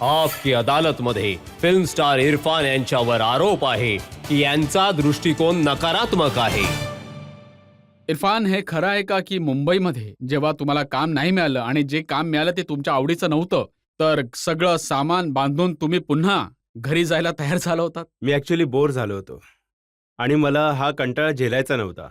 आप की अदालत मध्ये फिल्म स्टार इरफान यांच्यावर आरोप आहे की यांचा दृष्टिकोन नकारात्मक आहे. इरफान, हे खरं आहे का की मुंबईमध्ये जेव्हा तुम्हाला काम नाही मिळालं आणि जे काम मिळालं ते तुमच्या आवडीचं नव्हतं, तर सगळं सामान बांधून तुम्ही पुन्हा घरी जायला तयार झाला होतात? मी ॲक्च्युली बोर झालो होतो आणि मला हा कंटाळा झेलायचा नव्हता.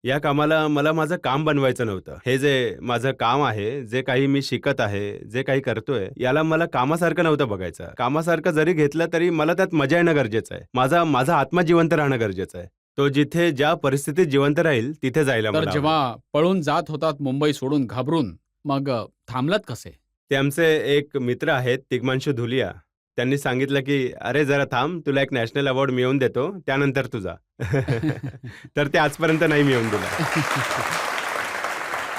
या कामाला मला माझं काम बनवायचं नव्हतं. हे जे माझं काम आहे, जे काही मी शिकत आहे, जे काही करतोय, याला मला कामासारखं नव्हतं बघायचं. कामासारखं जरी घेतलं तरी मला त्यात मजा येणं गरजेचं आहे. माझा आत्मा जिवंत राहणं गरजेचं आहे. तो जिथे ज्या परिस्थितीत जिवंत राहील तिथे जायला तर मला जेव्हा आवडेल. पळून जात होतात मुंबई सोडून घाबरून, मग थांबलात कसे? ते आमचे एक मित्र आहेत तिग्मांशू धुलिया. त्यांनी सांगितलं की अरे जरा थांब, तुला एक नॅशनल अवॉर्ड मिळवून देतो, त्यानंतर तू जा. तर ते आजपर्यंत नाही मिळवून दिला.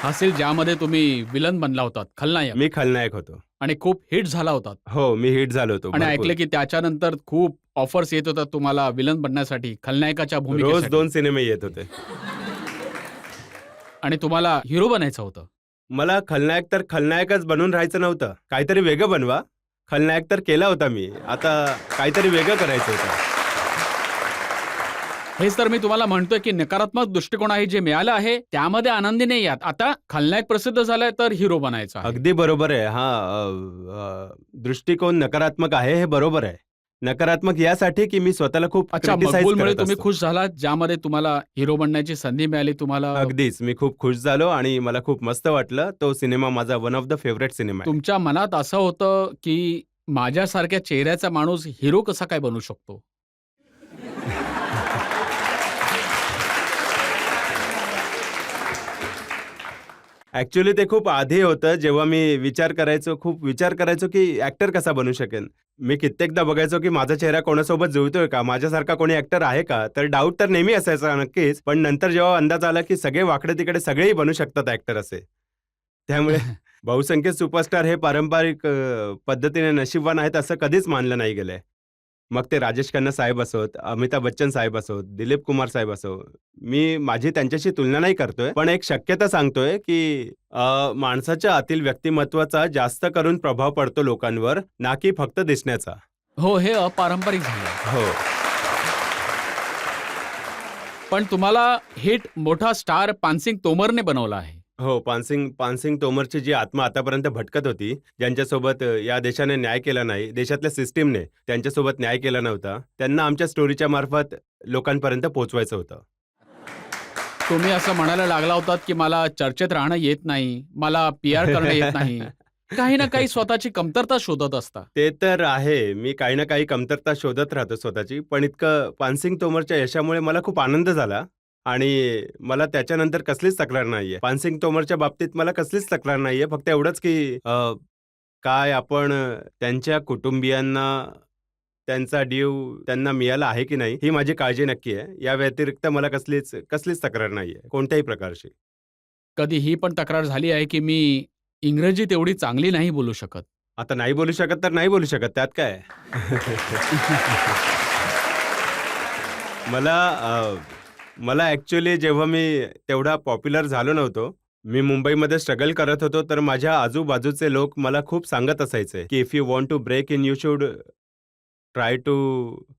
हासिल, ज्यामध्ये तुम्ही विलन बनला होतात, खलनायक, मी खलनायक होतो. आणि खूप हिट झाला होतात. हो, मी हिट झालो होतो आणि भरपूर. ऐकले की त्याच्यानंतर खूप ऑफर्स येत होतात तुम्हाला विलन बनण्यासाठी, खलनायकाच्या रोज भूमिकेसाठी. 2 सिनेमे येत होते. आणि तुम्हाला हिरो बनायचं होतं. मला खलनायक तर खलनायकच बनून राहायचं नव्हतं. काहीतरी वेगळं बनवा. खलनायक तर केला होता मी. आता काहीतरी वेगळं करायचं होतं. हेच तर मी तुम्हाला म्हणतोय की नकारात्मक दृष्टिकोन आहे जे मिळालं आहे त्यामध्ये आनंदी नाही आहात. आता खलनायक प्रसिद्ध झालाय तर हिरो बनायचं आहे. अगदी बरोबर आहे. दृष्टिकोन नकारात्मक आहे हे बरोबर आहे. नकारात्मक यासाठी की मी स्वतःला खूप अच्छा, क्रिटिसाइज मकबूलमुळे करत तुम्ही असतो. खुश झालात ज्यामध्ये तुम्हाला हिरो बनण्याची संधी मिळाली तुम्हाला. अगदीच. मी खूप खुश झालो आणि मला खूप मस्त वाटलं. तो सिनेमा माझा one of the favourite cinema आहे. तुमच्या मनात असं होतं की माझ्यासारख्या चेहऱ्याचा माणूस हिरो कसा काय बनू शकतो? ॲक्च्युअली ते खूप आधी होतं जेव्हा मी खूप विचार करायचो की ॲक्टर कसा बनू शकेन. मी कित्येकदा बघायचो की माझा चेहरा कोणासोबत जुळतोय का? माझ्यासारखा कोणी ॲक्टर आहे का? तर डाऊट तर नेहमी असायचा नक्कीच. पण नंतर जेव्हा अंदाज आला की सगळे वाकडे-तिकडे सगळेही बनू शकतात ॲक्टर असे. त्यामुळे बहुसंख्य सुपरस्टार हे पारंपरिक पद्धतीने नशीबवान आहेत असं कधीच मानलं नाही गेलंय. मग ते राजेश खन्ना साहेब असोत, अमिताभ बच्चन साहेब असोत, दिलीप कुमार साहेब असो. मी माझी त्यांच्याशी तुलना नाही करतोय, पण एक शक्यता सांगतोय की माणसाच्या आतील व्यक्तिमत्वाचा जास्त करून प्रभाव पडतो लोकांवर, ना की फक्त दिसण्याचा. हो, हे अपारंपरिक झालं. हो. पण तुम्हाला हिट मोठा स्टार पानसिंग तोमरने बनवला आहे. हो, पानसिंग तोमरची जी आत्मा आतापर्यंत भटकत होती, ज्यांच्यासोबत या देशाने न्याय केला नाही, देशातल्या सिस्टीमने त्यांच्यासोबत न्याय केला नव्हता, त्यांना आमच्या स्टोरीच्या मार्फत लोकांपर्यंत पोहोचवायचं होतं. तुम्ही असं म्हणायला लागला होतात की मला चर्चेत राहणं येत नाही, मला PR करणं येत नाही. काही ना काही स्वतःची कमतरता शोधत असता. ते तर आहे. मी काही ना काही कमतरता शोधत राहतो स्वतःची. पण इतकं पानसिंग तोमरच्या यशामुळे मला खूप आनंद झाला आणि मला त्याच्यानंतर कसलीच तक्रार नाहीये. पानसिंग तोमरच्या बाबतीत मला कसलीच तक्रार नाहीये. फक्त एवढंच की काय आपण त्यांच्या कुटुंबियांना त्यांचा ड्यू त्यांना मिळाला आहे की नाही, ही माझी काळजी नक्की आहे. या व्यतिरिक्त मला कसलीच तक्रार नाहीये, कोणत्याही प्रकारची. कधी ही पण तक्रार झाली आहे की मी इंग्रजी तेवढी चांगली नाही बोलू शकत. आता नाही बोलू शकत तर नाही बोलू शकत, त्यात काय? मला ॲक्च्युअली जेव्हा मी तेवढा पॉप्युलर झालो नव्हतो, मी मुंबईमध्ये स्ट्रगल करत होतो, तर माझ्या आजूबाजूचे लोक मला खूप सांगत असायचे, की "if you want to break in, you should try to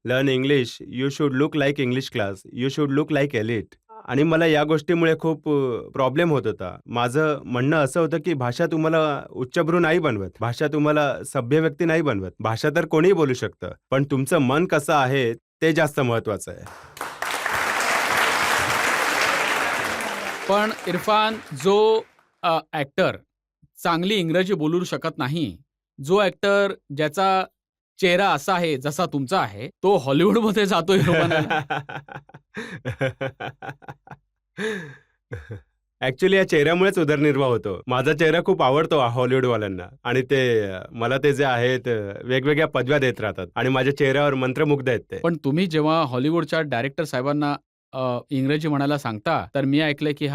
learn English. You should look like English class. You should look like elite." आणि मला या गोष्टीमुळे खूप प्रॉब्लेम होत होता. माझं म्हणणं असं होतं, की भाषा तुम्हाला उच्चभ्रू नाही बनवत. भाषा तुम्हाला सभ्य व्यक्ती नाही बनवत. भाषा तर कोणीही बोलू शकतं. पण तुमचं मन कसं आहे, ते जास्त महत्त्वाचं आहे. पण इरफान, जो ॲक्टर चांगली इंग्रजी बोलू शकत नाही, जो ॲक्टर ज्याचा चेहरा असा आहे जसा तुमचा आहे, तो हॉलिवूडमध्ये जातो हिरो बनायला. ॲक्च्युअली या चेहऱ्यामुळेच उदरनिर्वाह होतो. माझा चेहरा खूप आवडतो हॉलिवूडवाल्यांना आणि ते मला ते जे आहेत वेगवेगळ्या पदव्या देत राहतात आणि माझ्या चेहऱ्यावर मंत्रमुग्ध आहेत ते. पण तुम्ही जेव्हा हॉलिवूडच्या डायरेक्टर साहेबांना इंग्रजी म्हणायला सांगता, तर मी ऐकलंय की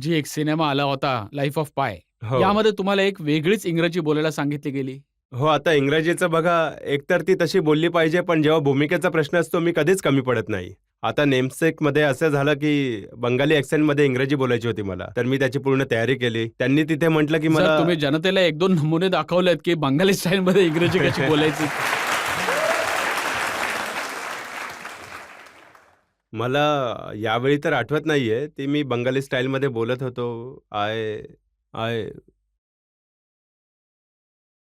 जी एक सिनेमा आला होता लाईफ ऑफ पाय, हो. यामध्ये तुम्हाला एक वेगळीच इंग्रजी बोलायला सांगितली गेली. हो, आता इंग्रजीचं बघा, एकतर ती तशी बोलली पाहिजे, पण जेव्हा भूमिकेचा प्रश्न असतो मी कधीच कमी पडत नाही. आता नेमसेक मध्ये असं झालं की बंगाली ऍक्सेंट मध्ये इंग्रजी बोलायची होती मला, तर मी त्याची पूर्ण तयारी केली. त्यांनी तिथे म्हटलं की जर मला तुम्ही जनतेला 1-2 नमुने दाखवलेत की बंगाली स्टाईलमध्ये इंग्रजी कशी बोलायची. मला यावेळी तर आठवत नाहीये. ती मी बंगाली स्टाईलमध्ये बोलत होतो. आय आय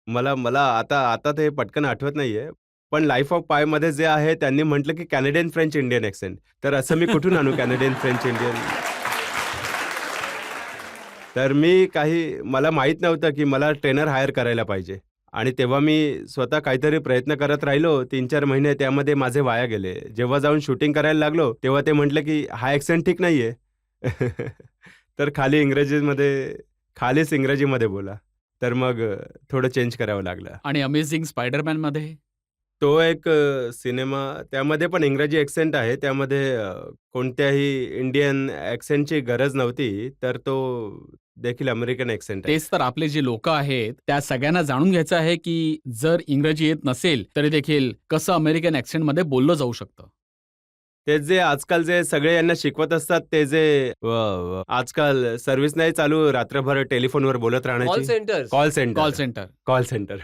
मला मला आता आता ते पटकन आठवत नाहीये. पण लाईफ ऑफ पायमध्ये जे आहे त्यांनी म्हटलं की कॅनेडियन फ्रेंच इंडियन ॲक्सेंट. तर असं मी कुठून आणू कॅनेडियन फ्रेंच इंडियन? तर मला माहीत नव्हतं की मला ट्रेनर हायर करायला पाहिजे. आणि तेव्हा मी स्वतः काहीतरी प्रयत्न करत राहिलो. 3-4 महिने त्यामध्ये माझे वाया गेले. जेव्हा जाऊन शूटिंग करायला लागलो, तेव्हा ते म्हटलं की हा ॲक्सेंट ठीक नाहीये. तर खालीच इंग्रजीमध्ये बोला. तर मग थोडं चेंज करावं लागलं. आणि अमेझिंग स्पायडरमॅनमध्ये तो एक सिनेमा त्यामध्ये पण इंग्रजी ॲक्सेंट आहे. त्यामध्ये कोणत्याही इंडियन ॲक्सेंटची गरज नव्हती. तर तो देखील अमेरिकन ॲक्सेंट आहे. तेच तर आपले जे लोक आहेत त्या सगळ्यांना जाणून घ्यायचं आहे की जर इंग्रजी येत नसेल तरी देखील कसं अमेरिकन ॲक्सेंटमध्ये बोललं जाऊ शकतं. ते जे आजकाल जे सगळे यांना शिकवत असतात ते जे आजकाल सर्व्हिस नाही चालू रात्रभर टेलिफोनवर बोलत कॉल राहण्याची. Centre. Call centre. Call centre. Call centre.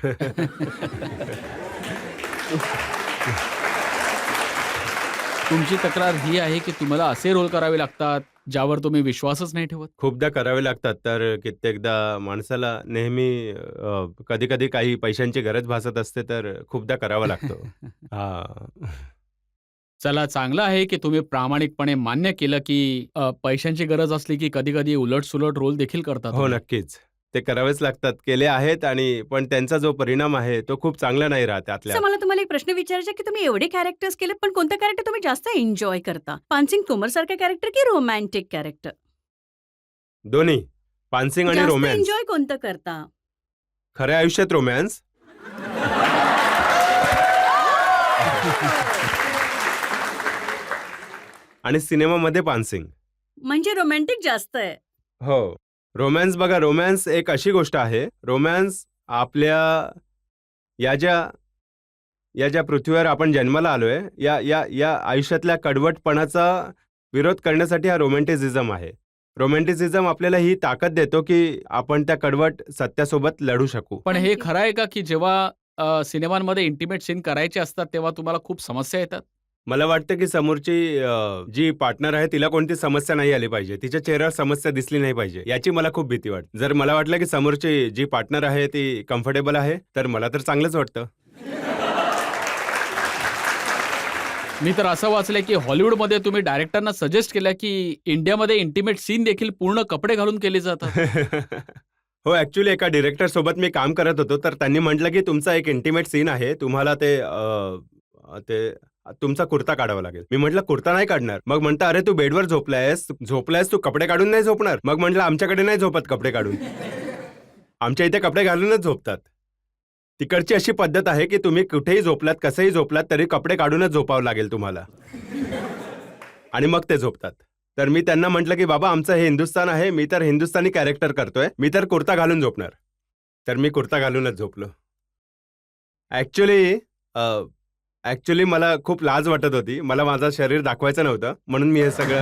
तुमची तक्रार ही आहे की तुम्हाला असे रोल करावे लागतात ज्यावर तुम्ही विश्वासच नाही ठेवत. खूपदा करावे लागतात. तर कित्येकदा माणसाला नेहमी कधी-कधी काही पैशांची गरज भासत असते, तर खूपदा करावा लागतो. हां. चला चांगलं आहे की तुम्ही प्रामाणिकपणे मान्य केलं की पैशांची गरज असली की कधी-कधी उलट-सुलट रोल देखील करता हो, तुम्ही. नक्कीच. ते करावेच लागतात. केले आहेत आणि पण त्यांचा जो परिणाम आहे, तो खूप चांगला नाही राहत त्यातल्या. सर मला तुम्हाला एक प्रश्न विचारायचा आहे की तुम्ही एवढे कॅरेक्टर्स केले पण कोणतं कॅरेक्टर तुम्ही जास्त एन्जॉय करता? पानसिंग तोमर सारखं कॅरेक्टर की रोमॅन्टिक कॅरेक्टर? दोन्ही. पानसिंग आणि जास्त रोमॅन्स. एन्जॉय कोणतं करता? खऱ्या आयुष्यात रोमॅन्स. आणि सिनेमामध्ये पानसिंग. म्हणजे रोमॅन्टिक जास्त आहे. हो. रोमॅन्स बघा, रोमॅन्स एक अशी गोष्ट आहे. रोमॅन्स आपल्या या ज्या पृथ्वीवर आपण जन्माला आलोय, या आयुष्यातल्या कडवटपणाचा विरोध करण्यासाठी हा रोमॅन्टिसिझम आहे. रोमॅन्टिसिझम आपल्याला ही ताकद देतो, की आपण त्या कडवट सत्यासोबत लढू शकू. पण हे आणखी? खरं आहे का की जेव्हा सिनेमांमध्ये इंटिमेट सीन करायचे असतात तेव्हा तुम्हाला खूप समस्या येतात? मला वाटतं, की समोरची जी पार्टनर आहे तिला कोणती समस्या नाही आली पाहिजे. तिच्या चेहऱ्यावर समस्या दिसली नाही पाहिजे. याची मला खूप भीती वाटते. जर मला वाटलं, की समोरची जी पार्टनर आहे ती कम्फर्टेबल आहे, तर मला तर चांगलंच वाटतं. मी तर असं वाचलंय की हॉलिवूडमध्ये तुम्ही डायरेक्टरना सजेस्ट केलं की इंडियामध्ये इंटिमेट सीन देखील पूर्ण कपडे घालून केले जातात. हो, ॲक्चुअली एका डिरेक्टर सोबत मी काम करत होतो. तर त्यांनी म्हटलं, की तुमचा एक इंटिमेट सीन आहे. तुम्हाला ते तुमचा कुर्ता काढावा लागेल. मी म्हटलं, कुर्ता नाही काढणार. मग म्हणता, "अरे तू बेडवर झोपलायस तू कपडे काढून नाही झोपणार?" मग म्हटलं, "आमच्याकडे नाही झोपत कपडे काढून. आमच्या इथे कपडे घालूनच झोपतात." तिकडची अशी पद्धत आहे, की तुम्ही कुठेही झोपलात, कसंही झोपलात तरी कपडे काढूनच झोपावं लागेल तुम्हाला. आणि मग ते झोपतात. तर मी त्यांना म्हटलं, की "बाबा आमचं हे हिंदुस्थान आहे. मी तर हिंदुस्थानी कॅरेक्टर करतोय. मी तर कुर्ता घालून झोपणार." तर मी कुर्ता घालूनच झोपलो. ॲक्चुअली मला खूप लाज वाटत होती. मला माझं शरीर दाखवायचं नव्हतं. म्हणून मी हे सगळं